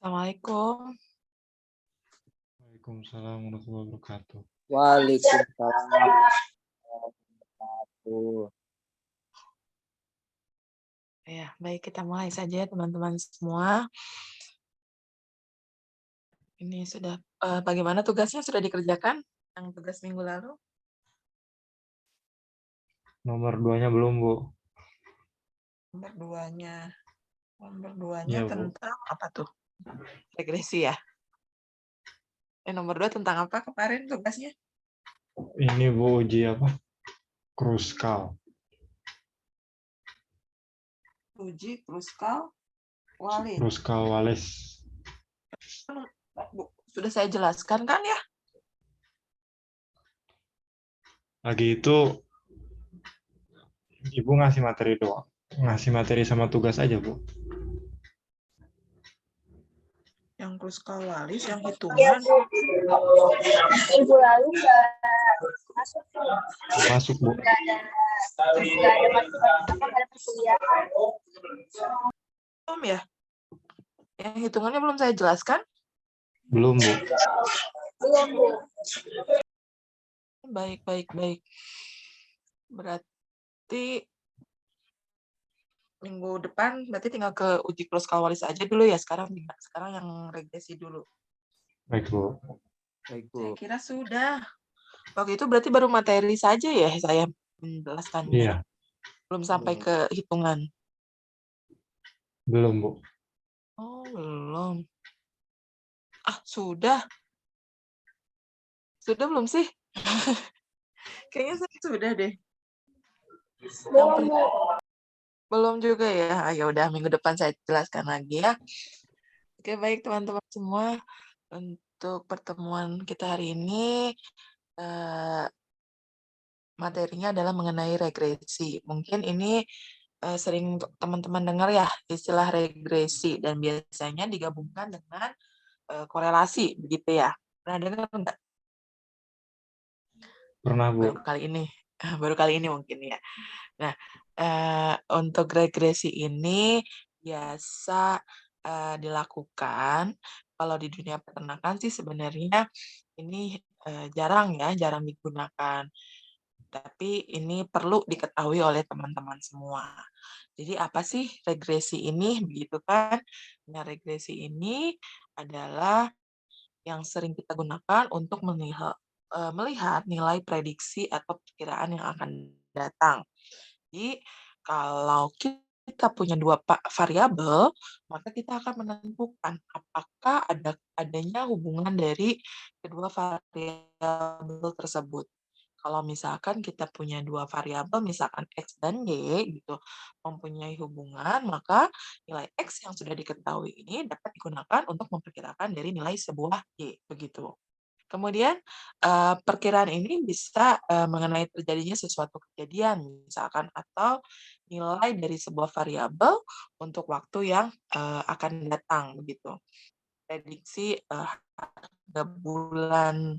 Assalamualaikum. Waalaikumsalam warahmatullahi wabarakatuh. Waalaikumsalam warahmatullahi wabarakatuh. Ya, baik, kita mulai saja ya teman-teman semua. Ini sudah bagaimana tugasnya sudah dikerjakan yang tugas minggu lalu? Nomor 2-nya belum, Bu. Nomor 2-nya. Nomor 2-nya Iya, Bu. tentang apa tuh? Regresi ya? Nomor 2 tentang apa kemarin tugasnya? Ini, Bu, uji apa? Kruskal. Uji Kruskal-Wallis. Kruskal-Wallis. Bu, sudah saya jelaskan kan ya? Lagi itu Ibu ngasih materi doang. Ngasih materi sama tugas aja, Bu. Yang Kruskal-Wallis, yang hitungan. Ya, Bu. Minggu lalu nggak masuk. Masuk, Bu. Nggak ada perkuliahan. Belum ya? Yang hitungannya belum saya jelaskan? Belum, Bu. Belum, Bu. Baik. Berarti minggu depan berarti tinggal ke uji Kruskal-Wallis aja dulu ya. Sekarang yang regresi dulu. Baik, Bu. Baik, Saya Bu. kira sudah. Waktu itu berarti baru materi saja ya saya menjelaskannya. Iya, Belum sampai ke hitungan. belum, Bu. Oh, belum. Sudah. Sudah belum sih? Kayaknya saya sudah deh. Belum, Bu. Belum juga ya. Ya udah, minggu depan saya jelaskan lagi ya. Oke, baik teman-teman semua. Untuk pertemuan kita hari ini materinya adalah mengenai regresi. Mungkin ini sering teman-teman dengar ya istilah regresi dan biasanya digabungkan dengan korelasi, begitu ya. Pernah dengar nggak? Pernah, Bu. Baru kali ini mungkin ya. Nah, untuk regresi ini biasa dilakukan kalau di dunia peternakan sih sebenarnya ini jarang digunakan. Tapi ini perlu diketahui oleh teman-teman semua. Jadi apa sih regresi ini? Begitu kan? Nah, regresi ini adalah yang sering kita gunakan untuk melihat nilai prediksi atau perkiraan yang akan datang. Jadi, kalau kita punya dua variabel, maka kita akan menentukan apakah adanya hubungan dari kedua variabel tersebut. Kalau misalkan kita punya dua variabel, misalkan X dan Y, gitu, mempunyai hubungan, maka nilai X yang sudah diketahui ini dapat digunakan untuk memperkirakan dari nilai sebuah Y, begitu. Kemudian, perkiraan ini bisa mengenai terjadinya suatu kejadian, misalkan, atau nilai dari sebuah variabel untuk waktu yang akan datang, begitu. Prediksi harga bulan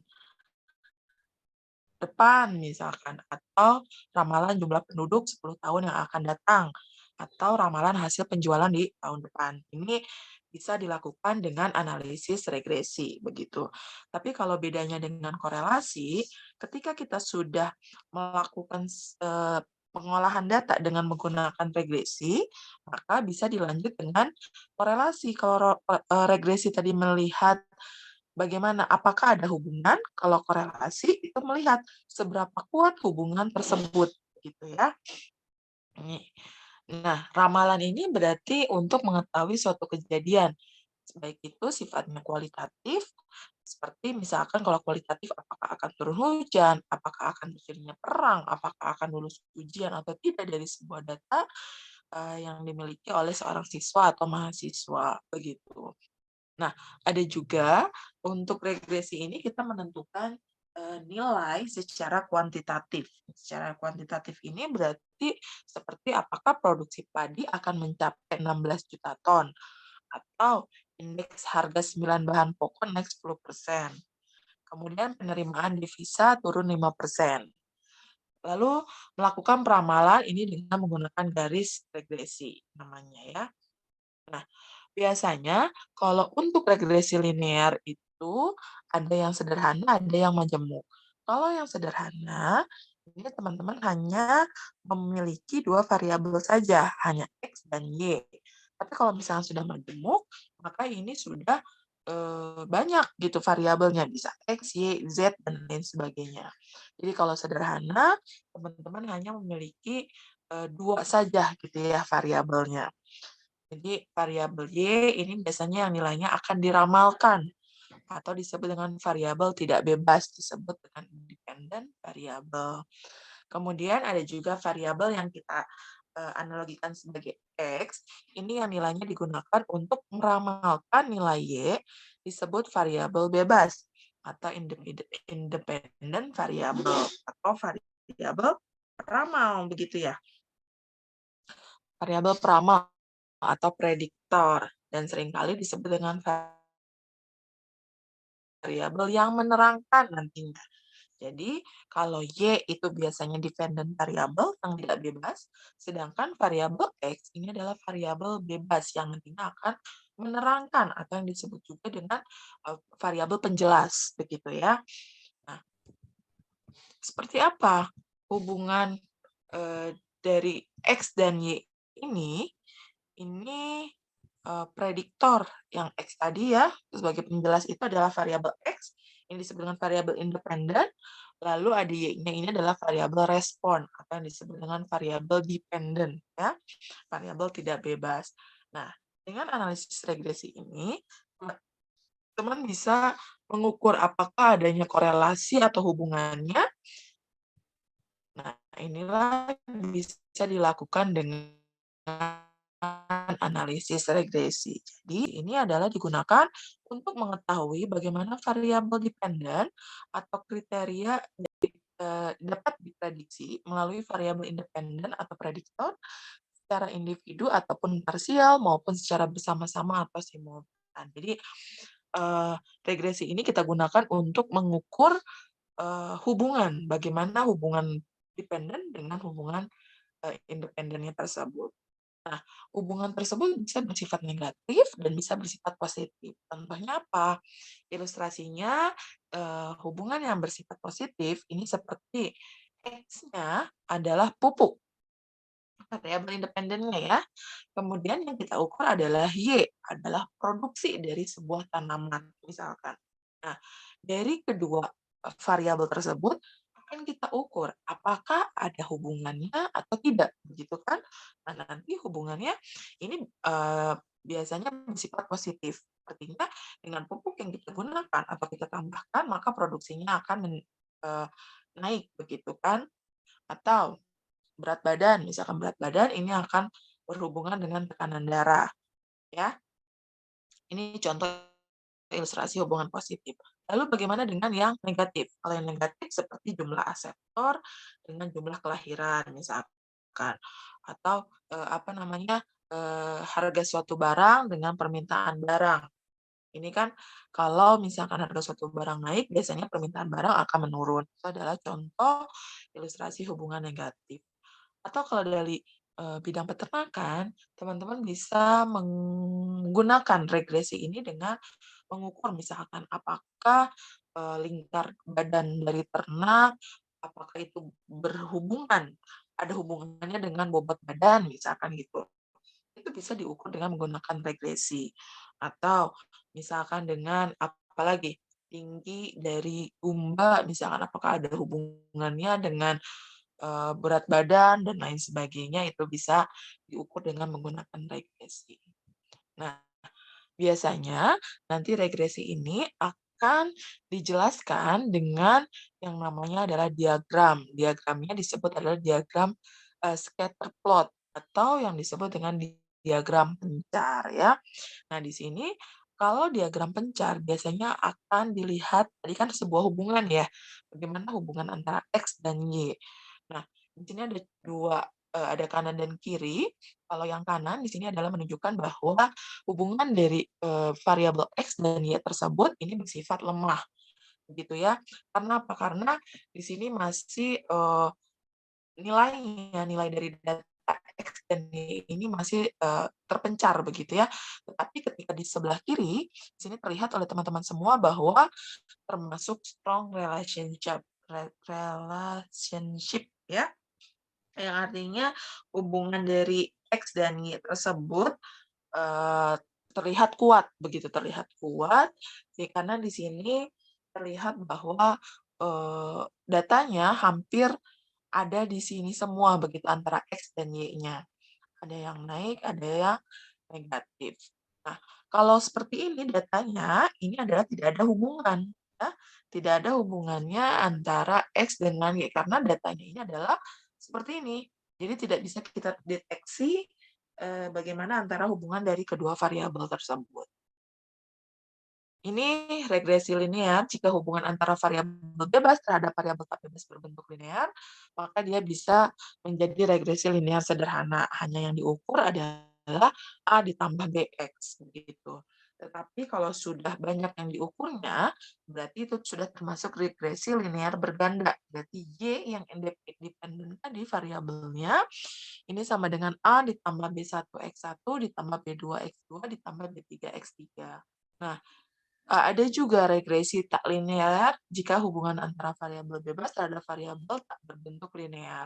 depan misalkan, atau ramalan jumlah penduduk 10 tahun yang akan datang, atau ramalan hasil penjualan di tahun depan. Ini bisa dilakukan dengan analisis regresi, begitu. Tapi kalau bedanya dengan korelasi, ketika kita sudah melakukan pengolahan data dengan menggunakan regresi, maka bisa dilanjut dengan korelasi. Kalau regresi tadi melihat bagaimana, apakah ada hubungan? Kalau korelasi itu melihat seberapa kuat hubungan tersebut, gitu ya. Nah, ramalan ini berarti untuk mengetahui suatu kejadian, baik itu sifatnya kualitatif, seperti misalkan kalau kualitatif apakah akan turun hujan, apakah akan terjadinya perang, apakah akan lulus ujian atau tidak dari sebuah data yang dimiliki oleh seorang siswa atau mahasiswa, begitu. Nah, ada juga untuk regresi ini kita menentukan nilai secara kuantitatif. Secara kuantitatif ini berarti seperti apakah produksi padi akan mencapai 16 juta ton atau indeks harga 9 bahan pokok naik 10%. Kemudian penerimaan devisa turun 5%. Lalu melakukan peramalan ini dengan menggunakan garis regresi namanya ya. Nah, Biasanya kalau untuk regresi linear itu ada yang sederhana, ada yang majemuk. Kalau yang sederhana, ini teman-teman hanya memiliki 2 variabel saja, hanya X dan Y. Tapi kalau misalnya sudah majemuk, maka ini sudah banyak gitu variabelnya, bisa X, Y, Z, dan lain sebagainya. Jadi kalau sederhana, teman-teman hanya memiliki 2 saja gitu ya variabelnya. Jadi variabel Y ini biasanya yang nilainya akan diramalkan atau disebut dengan variabel tidak bebas, disebut dengan independent variabel. Kemudian ada juga variabel yang kita analogikan sebagai X, ini yang nilainya digunakan untuk meramalkan nilai Y, disebut variabel bebas atau independent variabel atau variabel peramal begitu ya. Variabel peramal atau prediktor dan seringkali disebut dengan variabel yang menerangkan nantinya. Jadi, kalau Y itu biasanya dependent variable yang tidak bebas, sedangkan variabel X ini adalah variabel bebas yang nantinya akan menerangkan atau yang disebut juga dengan variabel penjelas, begitu ya. Nah, seperti apa hubungan dari X dan Y ini? Ini prediktor yang X tadi ya, sebagai penjelas itu adalah variabel X, ini disebut dengan variabel independen, lalu ada Y-nya ini adalah variabel respon, atau yang disebut dengan variabel dependent, ya, variabel tidak bebas. Nah, dengan analisis regresi ini, teman bisa mengukur apakah adanya korelasi atau hubungannya. Nah, inilah bisa dilakukan dengan analisis regresi. Jadi ini adalah digunakan untuk mengetahui bagaimana variabel dependen atau kriteria dapat diprediksi melalui variabel independen atau prediktor secara individu ataupun parsial maupun secara bersama-sama atau simultan. Jadi regresi ini kita gunakan untuk mengukur hubungan, bagaimana hubungan dependen dengan hubungan independennya tersebut. Nah, hubungan tersebut bisa bersifat negatif dan bisa bersifat positif. Contohnya apa? Ilustrasinya, hubungan yang bersifat positif ini seperti X-nya adalah pupuk, variabel independennya ya. Kemudian yang kita ukur adalah Y, adalah produksi dari sebuah tanaman, misalkan. Nah, dari kedua variabel tersebut akan kita ukur apakah ada hubungannya atau tidak, begitu kan? Nah, nanti hubungannya ini biasanya bersifat positif. Artinya dengan pupuk yang kita gunakan atau kita tambahkan, maka produksinya akan naik, begitu kan? Atau berat badan, misalkan berat badan ini akan berhubungan dengan tekanan darah, ya. Ini contoh ilustrasi hubungan positif. Lalu bagaimana dengan yang negatif? Kalau yang negatif seperti jumlah aseptor dengan jumlah kelahiran misalkan, atau harga suatu barang dengan permintaan barang. Ini kan kalau misalkan harga suatu barang naik, biasanya permintaan barang akan menurun. Itu adalah contoh ilustrasi hubungan negatif. Atau kalau dari bidang peternakan, teman-teman bisa menggunakan regresi ini dengan mengukur misalkan apakah lingkar badan dari ternak, apakah itu ada hubungannya dengan bobot badan, misalkan gitu. Itu bisa diukur dengan menggunakan regresi. Atau misalkan dengan apalagi tinggi dari umba, misalkan apakah ada hubungannya dengan berat badan dan lain sebagainya, itu bisa diukur dengan menggunakan regresi. Nah, biasanya nanti regresi ini akan dijelaskan dengan yang namanya adalah diagram. Diagramnya disebut adalah diagram scatter plot atau yang disebut dengan diagram pencar ya. Nah, di sini kalau diagram pencar biasanya akan dilihat tadi kan sebuah hubungan ya. Bagaimana hubungan antara X dan Y. Nah, di sini ada ada kanan dan kiri. Kalau yang kanan di sini adalah menunjukkan bahwa hubungan dari variabel X dan Y tersebut ini bersifat lemah, begitu ya. Karena apa? Karena di sini masih nilai dari X dan Y ini masih terpencar begitu ya. Tetapi ketika di sebelah kiri, di sini terlihat oleh teman-teman semua bahwa termasuk strong relationship ya, yang artinya hubungan dari X dan Y tersebut terlihat kuat, begitu terlihat kuat, ya karena di sini terlihat bahwa datanya hampir ada di sini semua begitu antara X dan Y-nya. Ada yang naik, ada yang negatif. Nah, kalau seperti ini datanya, ini adalah tidak ada hubungan. Ya. Tidak ada hubungannya antara X dengan Y, karena datanya ini adalah seperti ini. Jadi tidak bisa kita deteksi bagaimana antara hubungan dari kedua variabel tersebut. Ini regresi linear jika hubungan antara variabel bebas terhadap variabel tak bebas berbentuk linear, maka dia bisa menjadi regresi linear sederhana. Hanya yang diukur adalah A ditambah BX. Begitu. Tetapi kalau sudah banyak yang diukurnya, berarti itu sudah termasuk regresi linear berganda. Berarti Y yang independen tadi variabelnya, ini sama dengan A ditambah B1X1 ditambah B2X2 ditambah B3X3. Nah, ada juga regresi tak linear jika hubungan antara variabel bebas terhadap variabel tak berbentuk linear.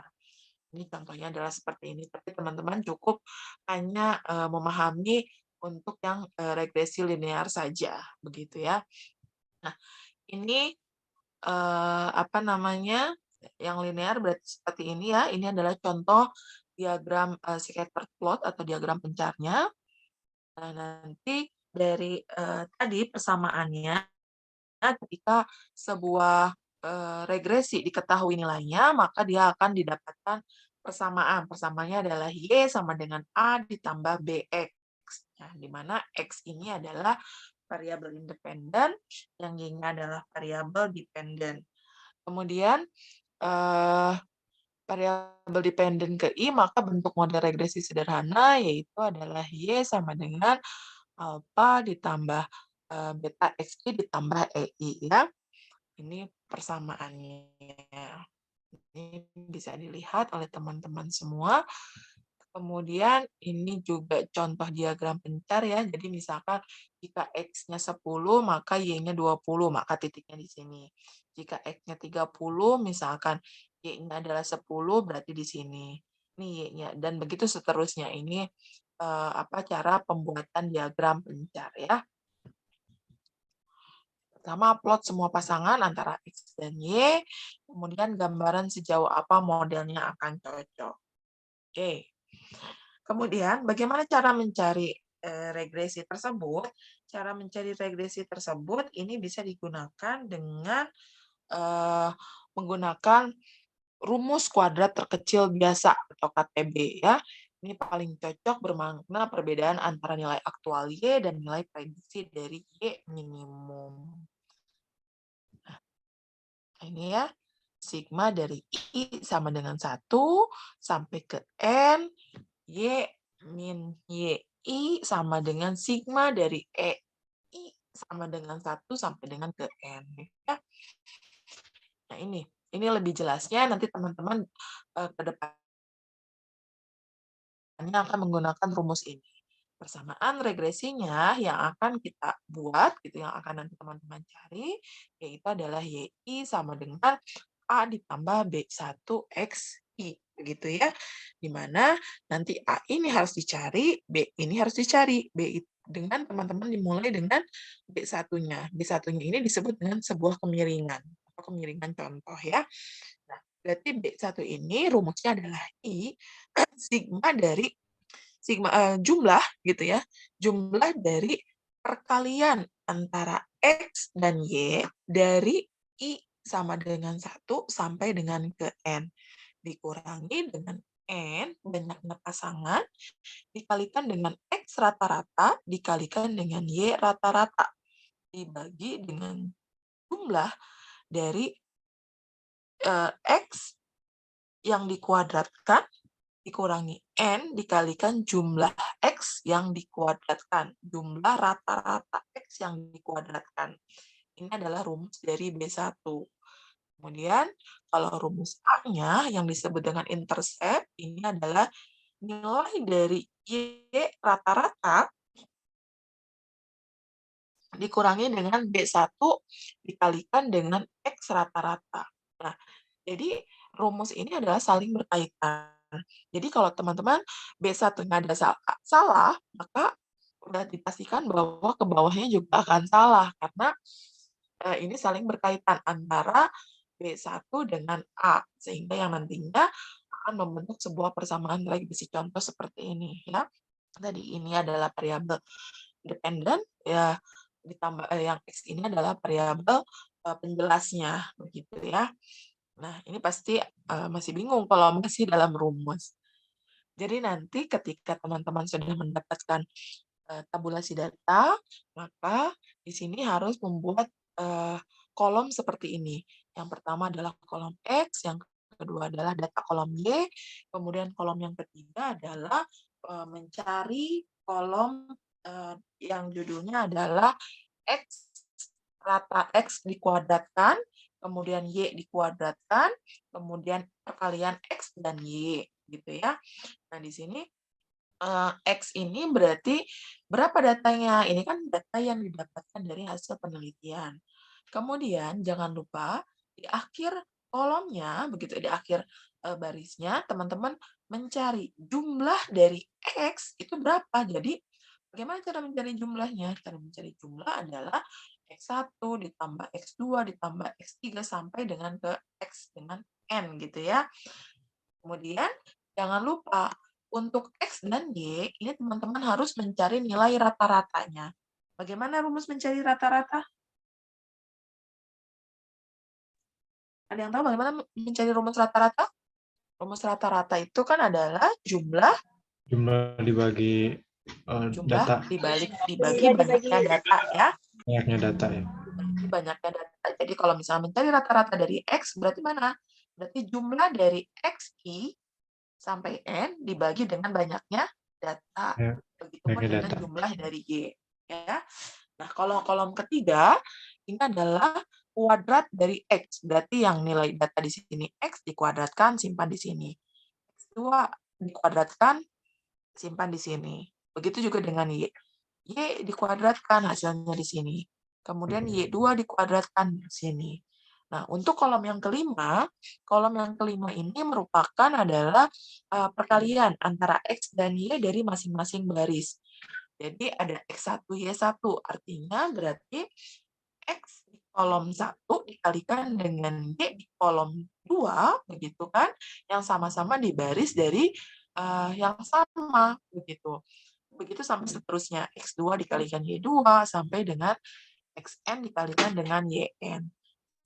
Ini contohnya adalah seperti ini, tapi teman-teman cukup hanya memahami untuk yang regresi linear saja, begitu ya. Nah, ini apa namanya, yang linear berarti seperti ini ya. Ini adalah contoh diagram scatter plot atau diagram pencarnya. Nah, nanti dari tadi persamaannya, ketika sebuah regresi diketahui nilainya, maka dia akan didapatkan persamaan. Persamaannya adalah Y sama dengan A ditambah BX. Nah, di mana X ini adalah variabel independen, yang Y-nya adalah variabel dependen. Kemudian variabel dependen ke I, maka bentuk model regresi sederhana yaitu adalah Y sama dengan alfa ditambah beta XI ditambah EI ya. Ini persamaannya. Ini bisa dilihat oleh teman-teman semua. Kemudian ini juga contoh diagram pencar ya. Jadi misalkan jika X-nya 10, maka Y-nya 20, maka titiknya di sini. Jika X-nya 30, misalkan Y-nya adalah 10, berarti di sini. Ini Y-nya. Dan begitu seterusnya. Ini cara pembuatan diagram pencar ya. Pertama, plot semua pasangan antara X dan Y, kemudian gambaran sejauh apa modelnya akan cocok. Oke. Kemudian, bagaimana cara mencari regresi tersebut? Cara mencari regresi tersebut ini bisa digunakan dengan menggunakan rumus kuadrat terkecil biasa atau KTB ya. Ini paling cocok bermakna perbedaan antara nilai aktual Y dan nilai prediksi dari Y minimum. Nah, ini ya, sigma dari I sama dengan 1 sampai ke N, Y min YI sama dengan sigma dari EI sama dengan 1 sampai dengan ke N. Ya. Nah ini lebih jelasnya nanti teman-teman ke depan akan menggunakan rumus ini. Persamaan regresinya yang akan kita buat, gitu, yang akan nanti teman-teman cari, yaitu adalah YI sama dengan A ditambah B1XI, begitu ya. Di mana nanti A ini harus dicari, B ini harus dicari. Dengan teman-teman dimulai dengan B1-nya. B1-nya ini disebut dengan sebuah kemiringan, atau kemiringan contoh ya. Nah, berarti B1 ini rumusnya adalah I sigma dari jumlah gitu ya, jumlah dari perkalian antara X dan Y dari I sama dengan 1 sampai dengan ke N. Dikurangi dengan N, banyaknya pasangan, dikalikan dengan X rata-rata, dikalikan dengan Y rata-rata. Dibagi dengan jumlah dari X yang dikuadratkan dikurangi N dikalikan jumlah X yang dikuadratkan. Jumlah rata-rata X yang dikuadratkan. Ini adalah rumus dari B1. Kemudian, kalau rumus A-nya yang disebut dengan intercept, ini adalah nilai dari Y rata-rata dikurangi dengan B1 dikalikan dengan X rata-rata. Nah, jadi rumus ini adalah saling berkaitan. Jadi kalau teman-teman B1-nya ada salah, maka udah dipastikan bahwa ke bawahnya juga akan salah karena ini saling berkaitan antara B1 dengan A, sehingga yang nantinya akan membentuk sebuah persamaan regresi contoh seperti ini ya. Tadi ini adalah variabel dependen ya, ditambah yang X ini adalah variabel penjelasnya begitu ya. Nah, ini pasti masih bingung kalau masih dalam rumus. Jadi nanti ketika teman-teman sudah mendapatkan tabulasi data, maka di sini harus membuat kolom seperti ini. Yang pertama adalah kolom X, yang kedua adalah data kolom Y, kemudian kolom yang ketiga adalah mencari kolom yang judulnya adalah X rata X dikuadratkan, kemudian Y dikuadratkan, kemudian perkalian X dan Y, gitu ya. Nah, di sini X ini berarti berapa datanya? Ini kan data yang didapatkan dari hasil penelitian. Kemudian jangan lupa di akhir kolomnya, begitu di akhir barisnya, teman-teman mencari jumlah dari X itu berapa. Jadi bagaimana cara mencari jumlahnya? Cara mencari jumlah adalah X1 ditambah X2 ditambah X3 sampai dengan ke X dengan N gitu ya. Kemudian jangan lupa untuk X dan Y, ini teman-teman harus mencari nilai rata-ratanya. Bagaimana rumus mencari rata-rata? Ada yang tahu bagaimana mencari rumus rata-rata? Rumus rata-rata itu kan adalah jumlah dibagi data, dibagi Iya, banyaknya data ya. banyaknya data ya. Dibagi banyaknya data. Jadi kalau misalnya mencari rata-rata dari X, berarti mana? Berarti jumlah dari XI sampai N dibagi dengan banyaknya data. Ya, Begitupun banyaknya dengan data. jumlah dari Y. Ya. Nah, kalau kolom ketiga, ini adalah kuadrat dari X. Berarti yang nilai data di sini X dikuadratkan, simpan di sini. X2 dikuadratkan, simpan di sini. Begitu juga dengan Y. Y dikuadratkan, hasilnya di sini. Kemudian Y2 dikuadratkan di sini. Nah, untuk kolom yang kelima ini merupakan adalah perkalian antara X dan Y dari masing-masing baris. Jadi ada X1, Y1, artinya berarti X di kolom 1 dikalikan dengan Y di kolom 2, begitu kan, yang sama-sama di baris dari yang sama, begitu. Begitu sampai seterusnya, X2 dikalikan Y2 sampai dengan XN dikalikan dengan YN.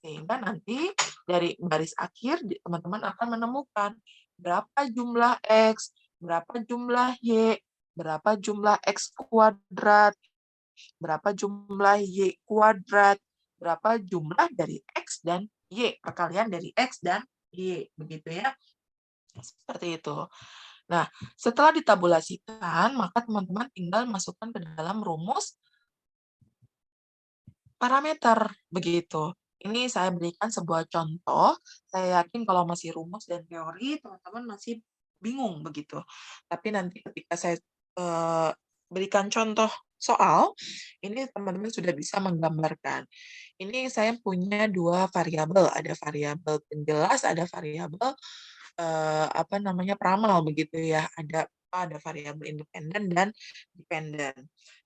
Sehingga nanti dari baris akhir teman-teman akan menemukan berapa jumlah X, berapa jumlah Y, berapa jumlah X kuadrat, berapa jumlah Y kuadrat, berapa jumlah dari X dan Y, perkalian dari X dan Y, begitu ya. Seperti itu. Nah, setelah ditabulasikan, maka teman-teman tinggal masukkan ke dalam rumus parameter, begitu. Ini saya berikan sebuah contoh, saya yakin kalau masih rumus dan teori, teman-teman masih bingung begitu. Tapi nanti ketika saya berikan contoh soal, ini teman-teman sudah bisa menggambarkan. Ini saya punya dua variabel, ada variabel penjelas, ada variabel peramal begitu ya. Ada variabel independen dan dependen.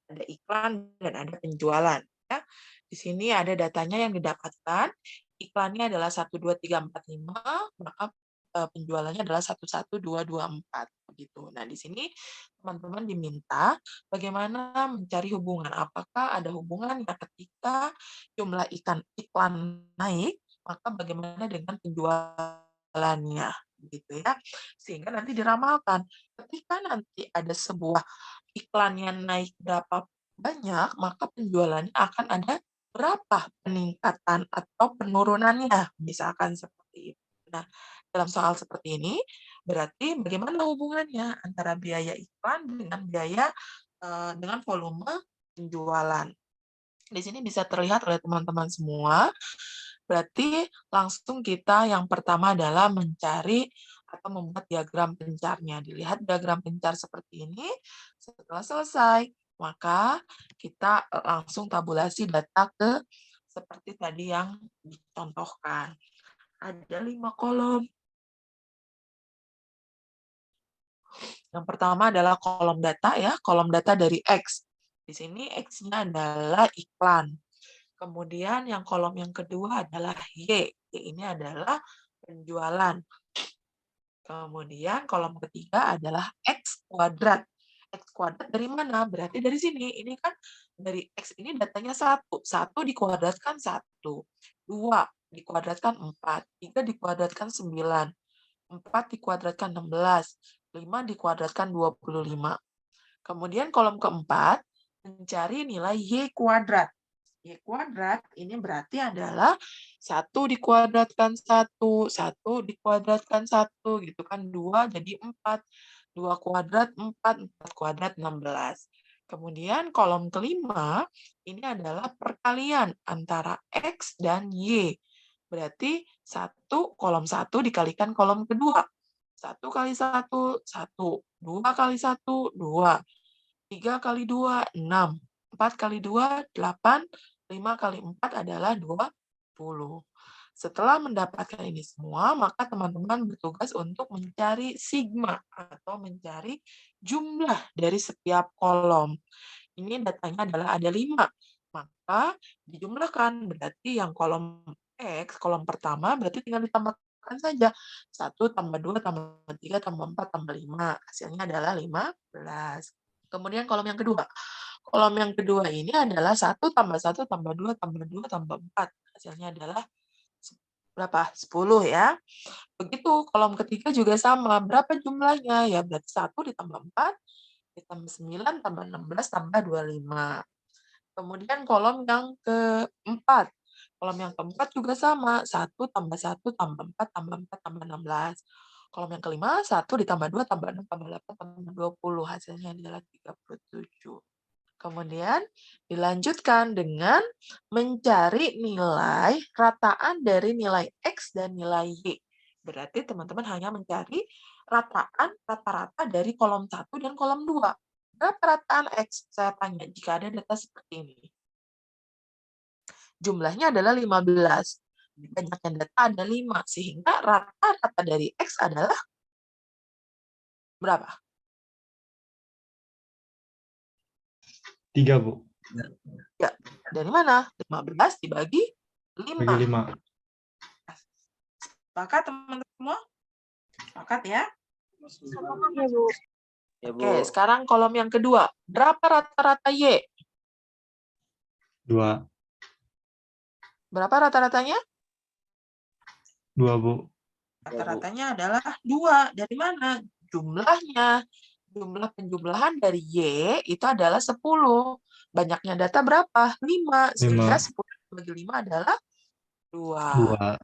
Ada iklan dan ada penjualan. Ya. Di sini ada datanya yang didapatkan. Iklannya adalah 1, 2, 3, 4, 5, maka penjualannya adalah 1, 1, 2, 2, 4. Begitu. Nah, di sini teman-teman diminta bagaimana mencari hubungan. Apakah ada hubungan ya ketika jumlah iklan naik, maka bagaimana dengan penjualannya, gitu ya. Sehingga nanti diramalkan, ketika nanti ada sebuah iklan yang naik berapa banyak, maka penjualannya akan ada berapa peningkatan atau penurunannya, misalkan seperti itu. Nah, dalam soal seperti ini, berarti bagaimana hubungannya antara biaya iklan dengan biaya dengan volume penjualan. Di sini bisa terlihat oleh teman-teman semua. Berarti langsung kita yang pertama adalah mencari atau membuat diagram pencarnya. Dilihat diagram pencar seperti ini. Setelah selesai, maka kita langsung tabulasi data ke seperti tadi yang dicontohkan. Ada 5 kolom. Yang pertama adalah kolom data ya, kolom data dari X. Di sini X-nya adalah iklan. Kemudian yang kolom yang kedua adalah Y. Y ini adalah penjualan. Kemudian kolom ketiga adalah X kuadrat. X kuadrat dari mana? Berarti dari sini. Ini kan dari X ini datanya 1. 1 dikuadratkan 1. 2 dikuadratkan 4. 3 dikuadratkan 9. 4 dikuadratkan 16. 5 dikuadratkan 25. Kemudian kolom keempat, mencari nilai Y kuadrat. Y kuadrat ini berarti adalah 1 dikuadratkan 1, 1 dikuadratkan 1, gitu kan, 2 jadi 4, 2 kuadrat 4, 4 kuadrat 16. Kemudian kolom kelima, ini adalah perkalian antara X dan Y. Berarti 1, kolom 1 dikalikan kolom kedua. 1 kali 1, 1. 2 kali 1, 2. 3 kali 2, 6. 4 kali 2, 8. 5 kali 4 adalah 20. Setelah mendapatkan ini semua, maka teman-teman bertugas untuk mencari sigma atau mencari jumlah dari setiap kolom. Ini datanya adalah ada 5. Maka dijumlahkan, berarti yang kolom X, kolom pertama, berarti tinggal ditambahkan saja. 1 tambah 2 tambah 3 tambah 4 tambah 5. Hasilnya adalah 15. Kemudian kolom yang kedua. Kolom yang kedua ini adalah 1 tambah 1 tambah 2 tambah 2 tambah 4. Hasilnya adalah berapa? 10 ya. Begitu kolom ketiga juga sama. Berapa jumlahnya? Ya berarti 1 ditambah 4, ditambah 9, tambah 16, tambah 25. Kemudian kolom yang keempat. Kolom yang keempat juga sama. 1 tambah 1 tambah 4 tambah 4 tambah 16. Kolom yang kelima, 1 ditambah 2 tambah 6 tambah 8 tambah 20. Hasilnya adalah 37. Kemudian dilanjutkan dengan mencari nilai rataan dari nilai X dan nilai Y. Berarti teman-teman hanya mencari rataan rata-rata dari kolom 1 dan kolom 2. Berapa rataan X? Saya tanya jika ada data seperti ini. Jumlahnya adalah 15. Banyaknya data ada 5, sehingga rata-rata dari X adalah berapa? 3, Bu. Ya, dari mana? 15 dibagi 5. Bagi 5. Sepakat teman-teman semua? Sepakat ya? Ya, Bu. Ya, Bu. Oke, sekarang kolom yang kedua. Berapa rata-rata Y? 2. Berapa rata-ratanya? 2, Bu. Rata-ratanya adalah 2. Dari mana? Jumlahnya. Jumlah penjumlahan dari Y itu adalah 10. Banyaknya data berapa? 5. Sehingga 10 bagi 5 adalah 2. 2.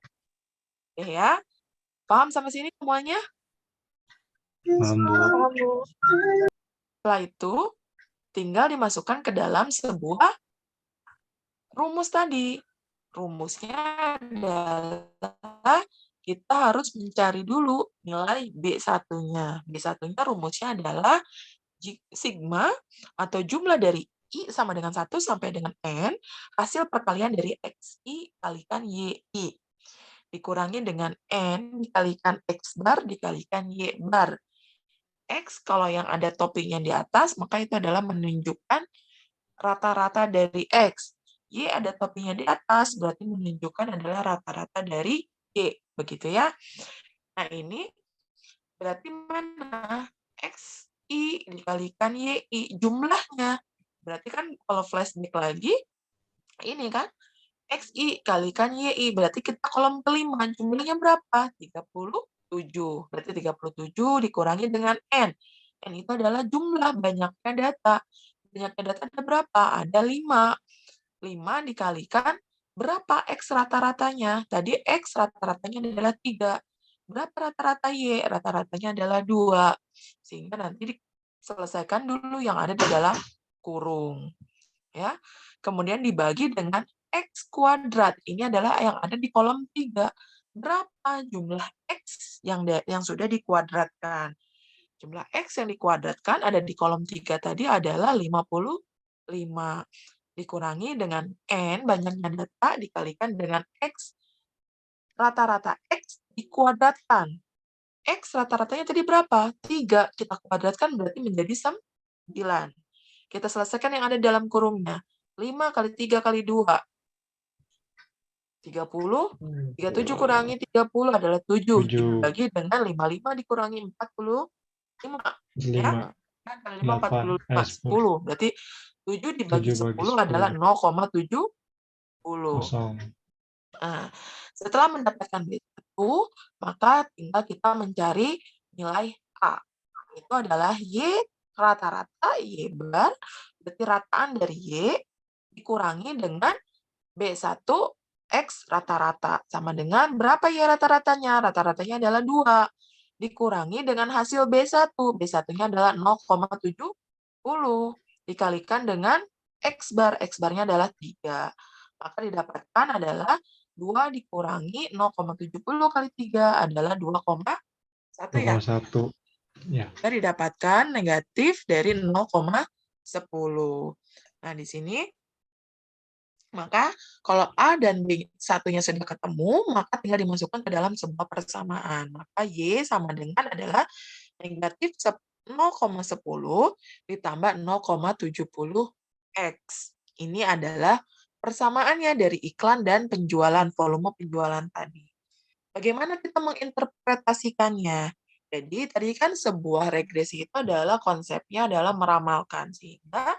Oke ya. Paham sampai sini semuanya? Paham, Bu. Paham, Bu. Setelah itu, tinggal dimasukkan ke dalam sebuah rumus tadi. Rumusnya adalah kita harus mencari dulu nilai B1-nya. B1-nya rumusnya adalah sigma atau jumlah dari I sama dengan 1 sampai dengan N, hasil perkalian dari XI kalikan YI. Dikurangi dengan N dikalikan X bar dikalikan Y bar. X kalau yang ada toppingnya di atas, maka itu adalah menunjukkan rata-rata dari X. Y ada toppingnya di atas, berarti menunjukkan adalah rata-rata dari Y. Begitu ya. Nah, ini berarti mana? XI dikalikan YI. Jumlahnya. Berarti kan kalau flashback lagi, ini kan, XI kalikan YI. Berarti kita kolom kelima. Jumlahnya berapa? 37. Berarti 37 dikurangi dengan N. N itu adalah jumlah banyaknya data. Banyaknya data ada berapa? Ada 5. 5 dikalikan berapa X rata-ratanya? Tadi X rata-ratanya adalah 3. Berapa rata-rata Y? Rata-ratanya adalah 2. Sehingga nanti diselesaikan dulu yang ada di dalam kurung. Ya. Kemudian dibagi dengan X kuadrat. Ini adalah yang ada di kolom 3. berapa jumlah X yang sudah dikuadratkan. Jumlah X yang dikuadratkan ada di kolom 3 tadi adalah 55. Dikurangi dengan N, banyaknya data, dikalikan dengan X, rata-rata X dikuadratkan. X rata-ratanya tadi berapa? 3. Kita kuadratkan berarti menjadi 9. Kita selesaikan yang ada dalam kurungnya. 5 kali 3 kali 2. 30. 37 kurangi 30 adalah 7. 7. Dibagi dengan 55 dikurangi 45. Ya? 5. Kan kali 5, 8. 45. 10. Berarti 7 dibagi 7 bagi 10 adalah 10. 0,70. Kosong. Nah, setelah mendapatkan B1, maka tinggal kita mencari nilai A. Itu adalah Y rata-rata Y bar, berarti rataan dari Y dikurangi dengan B1 X rata-rata. Sama dengan berapa Y rata-ratanya? Rata-ratanya adalah 2. Dikurangi dengan hasil B1. B1-nya adalah 0,70. Dikalikan dengan X bar. X barnya adalah 3. Maka didapatkan adalah 2 dikurangi 0,70 kali 3 adalah 2,1 ya. 2,1. Ya. Kita didapatkan negatif dari 0,10. Nah, di sini maka kalau A dan B satunya sudah ketemu, maka tinggal dimasukkan ke dalam sebuah persamaan. Maka Y sama dengan adalah negatif 0,10 ditambah 0,70 X. Ini adalah persamaannya dari iklan dan penjualan, volume penjualan tadi. Bagaimana kita menginterpretasikannya? Jadi tadi kan sebuah regresi itu adalah konsepnya adalah meramalkan, sehingga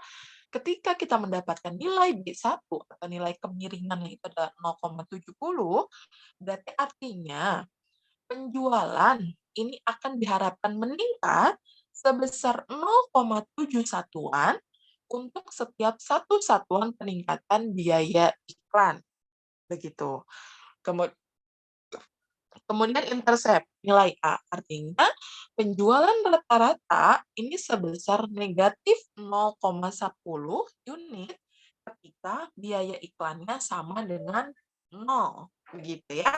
ketika kita mendapatkan nilai B1 atau nilai kemiringan itu adalah 0,70, berarti artinya penjualan ini akan diharapkan meningkat sebesar 0,7 satuan untuk setiap satu satuan peningkatan biaya iklan. Begitu. Kemudian intercept, nilai A. Artinya penjualan rata-rata ini sebesar negatif 0,10 unit ketika biaya iklannya sama dengan 0. Begitu ya.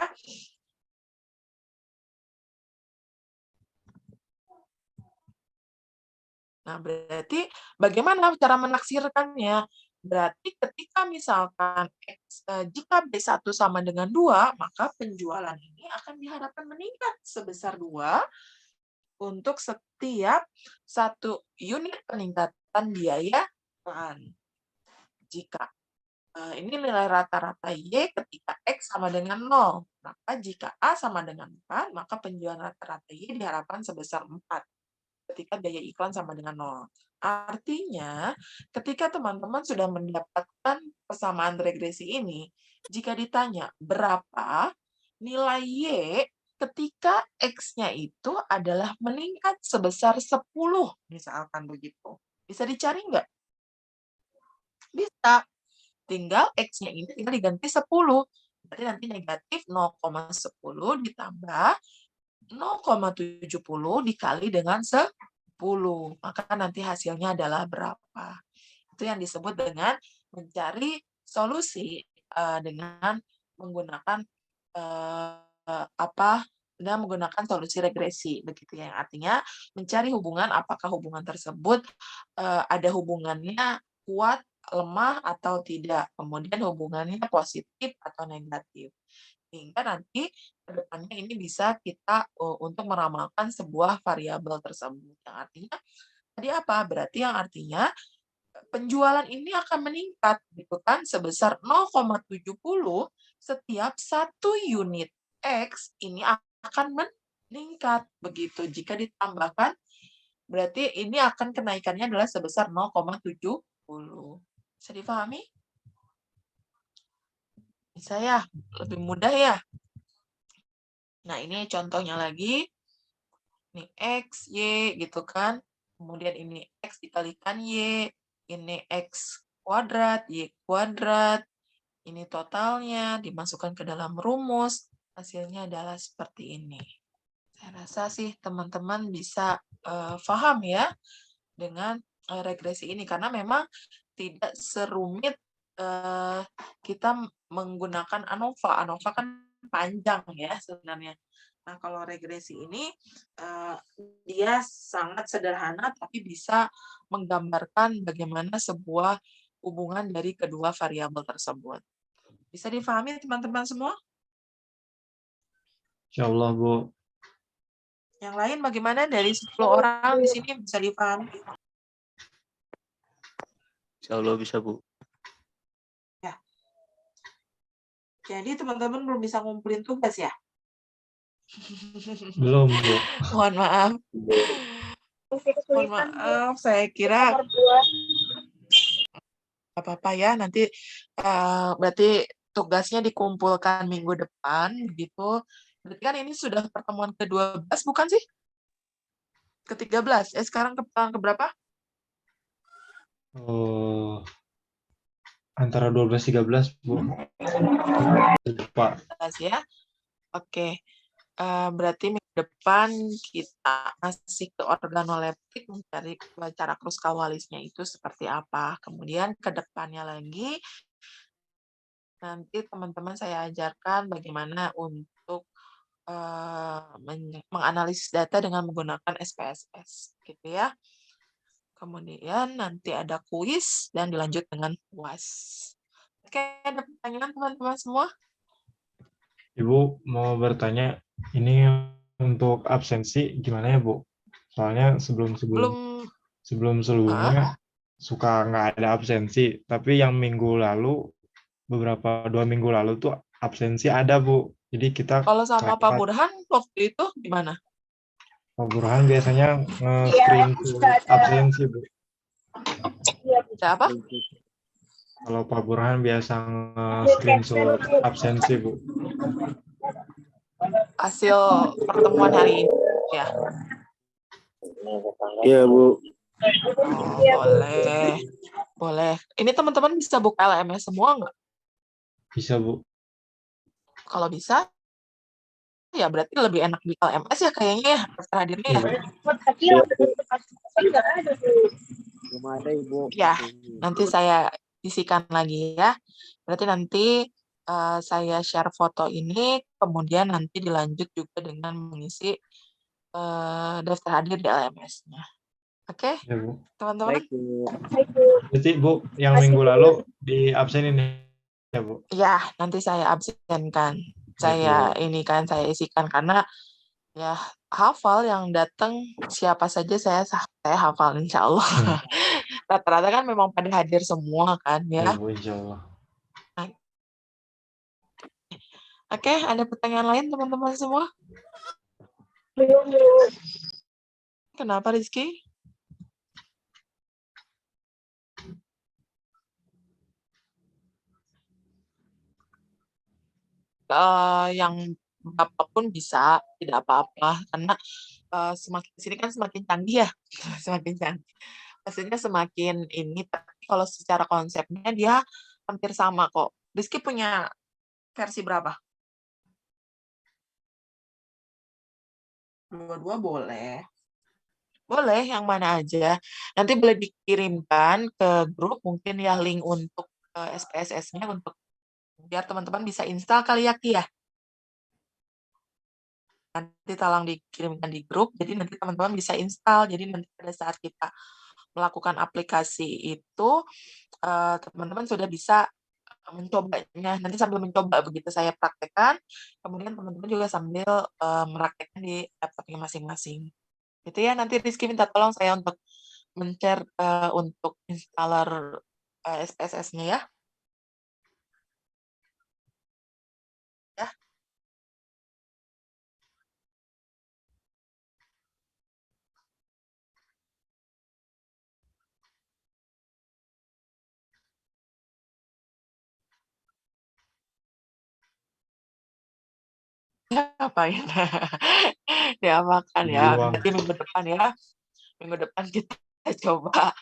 Nah, berarti bagaimana cara menaksirkannya? Berarti ketika misalkan jika B1 sama dengan 2, maka penjualan ini akan diharapkan meningkat sebesar 2 untuk setiap satu unit peningkatan biaya iklan. Jika ini nilai rata-rata Y ketika X sama dengan 0, maka jika A sama dengan 4, maka penjualan rata-rata Y diharapkan sebesar 4. Ketika biaya iklan sama dengan 0. Artinya, ketika teman-teman sudah mendapatkan persamaan regresi ini, jika ditanya berapa nilai Y ketika X-nya itu adalah meningkat sebesar 10, misalkan begitu. Bisa dicari nggak? Bisa. Tinggal X-nya ini tinggal diganti 10. Berarti nanti negatif 0,10 ditambah 0,70 dikali dengan 10. Maka nanti hasilnya adalah berapa. Itu yang disebut dengan mencari solusi dengan menggunakan dengan menggunakan solusi regresi, begitu ya. Yang artinya mencari hubungan apakah hubungan tersebut ada hubungannya kuat, lemah atau tidak. Kemudian hubungannya positif atau negatif. Sehingga nanti ke depannya ini bisa kita untuk meramalkan sebuah variabel tersebut. Yang artinya tadi apa? Berarti yang artinya penjualan ini akan meningkat gitu kan sebesar 0,70 setiap satu unit X ini akan meningkat begitu. Jika ditambahkan berarti ini akan kenaikannya adalah sebesar 0,70. Bisa dipahami? Bisa ya? Lebih mudah ya? Nah, ini contohnya lagi. Ini X, Y gitu kan. Kemudian ini X dikalikan Y. Ini X kuadrat, Y kuadrat. Ini totalnya dimasukkan ke dalam rumus. Hasilnya adalah seperti ini. Saya rasa sih teman-teman bisa paham ya dengan regresi ini. Karena memang tidak serumit kita menggunakan ANOVA. ANOVA kan panjang ya sebenarnya. Nah, kalau regresi ini dia sangat sederhana tapi bisa menggambarkan bagaimana sebuah hubungan dari kedua variabel tersebut. Bisa difahami teman-teman semua? Insya Allah, Bu. Yang lain bagaimana dari 10 orang di sini bisa difahami? Insya Allah bisa, Bu. Ya. Jadi teman-teman belum bisa ngumpulin tugas ya? Belum, Bu. Mohon maaf. Masih Mohon kesulitan, Bu. maaf, saya kira Nomor 2. apa-apa ya, nanti berarti tugasnya dikumpulkan minggu depan, begitu. Berarti kan ini sudah pertemuan ke-12, bukan sih? Ke-13, sekarang pertemuan ke-berapa? Oh, antara 12-13, Bu. Lupa. 13 ya. Oke. Berarti minggu depan kita masih ke organoleptik mencari cara kruskawalisnya itu seperti apa. Kemudian ke depannya lagi nanti teman-teman saya ajarkan bagaimana untuk menganalisis data dengan menggunakan SPSS gitu ya. Kemudian nanti ada kuis dan dilanjut dengan UAS. Oke, ada pertanyaan teman-teman semua? Ibu mau bertanya, ini untuk absensi gimana ya, Bu? Soalnya Belum, sebelumnya suka nggak ada absensi, tapi yang beberapa 2 minggu lalu tuh absensi ada, Bu. Jadi kita kalau sama Pak rapat. Burhan waktu itu gimana? Pak Burhan biasanya Iya, nge-screenshot bisa ada. absensi, Bu. Iya, Bu. Ada apa? Kalau Pak Burhan biasa nge-screenshot absensi, Bu. Hasil pertemuan hari ini ya. Iya, Bu. Oh, boleh. Boleh. Ini teman-teman bisa buka LMS semua nggak? Bisa, Bu. Kalau bisa, ya berarti lebih enak di LMS ya kayaknya ya, daftar hadirnya ya. Tapi yang tapi nggak ada, Bu. Belum ada, Ibu. Ya, nanti saya isikan lagi ya. Berarti nanti saya share foto ini, kemudian nanti dilanjut juga dengan mengisi daftar hadir di LMS-nya. Oke, Ya, Bu. teman-teman? Baik, Bu. Baik, Bu. Berarti, Bu, yang minggu lalu di absenin ya, Bu. Ya, nanti saya absenkan. Saya ini kan saya isikan karena ya hafal yang datang siapa saja saya hafal insya Allah. Rata-rata kan memang pada hadir semua kan Ya, ya. Bu, insya Allah. Oke, ada pertanyaan lain teman-teman semua? Belum, Bu. Kenapa Rizky? Yang apapun bisa, tidak apa-apa karena semakin sini kan semakin canggih ya, semakin canggih. Maksudnya semakin ini, tapi kalau secara konsepnya dia hampir sama kok. Rizky punya versi berapa? Dua-dua boleh. Boleh, yang mana aja. Nanti boleh dikirimkan ke grup, mungkin ya link untuk SPSS-nya untuk biar teman-teman bisa install kali ya, Ki ya. Nanti tolong dikirimkan di grup, jadi nanti teman-teman bisa install. Jadi nanti pada saat kita melakukan aplikasi itu, teman-teman sudah bisa mencobanya. Nanti sambil mencoba begitu saya praktekkan, kemudian teman-teman juga sambil meraktekkan di laptopnya masing-masing. Gitu ya, nanti Rizky minta tolong saya untuk men-share untuk installer SPSS-nya ya. Ya. Diapain? Diapakan ya. Dibuang. Nanti minggu depan ya. Minggu depan kita coba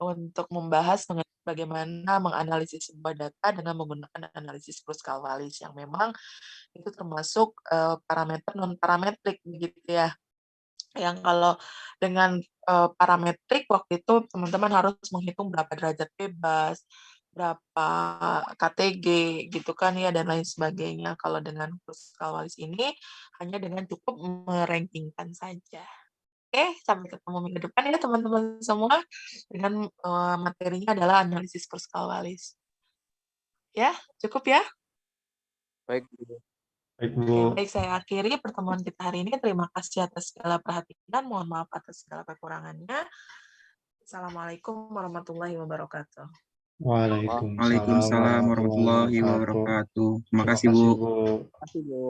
untuk membahas mengenai bagaimana menganalisis sebuah data dengan menggunakan analisis kruskawalisis yang memang itu termasuk parameter non parametrik begitu ya. Yang kalau dengan parametrik waktu itu teman-teman harus menghitung berapa derajat bebas, berapa KTG gitu kan ya dan lain sebagainya. Kalau dengan Purskawalis ini hanya dengan cukup merankingkan saja. Oke, sampai ketemu minggu depan ya teman-teman semua dengan materinya adalah analisis Purskawalis. Ya, cukup ya? Baik, Bu. Baik, Oke, Bu. baik saya akhiri pertemuan kita hari ini. Terima kasih atas segala perhatian. Mohon maaf atas segala kekurangannya. Assalamualaikum warahmatullahi wabarakatuh. Waalaikumsalam Waalaikumsalam warahmatullahi wabarakatuh. wabarakatuh. Terima Terima kasih, kasih, Bu. Bu. Terima kasih, Bu.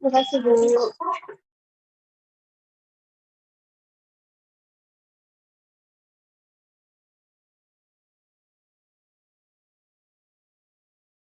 Terima kasih, Bu.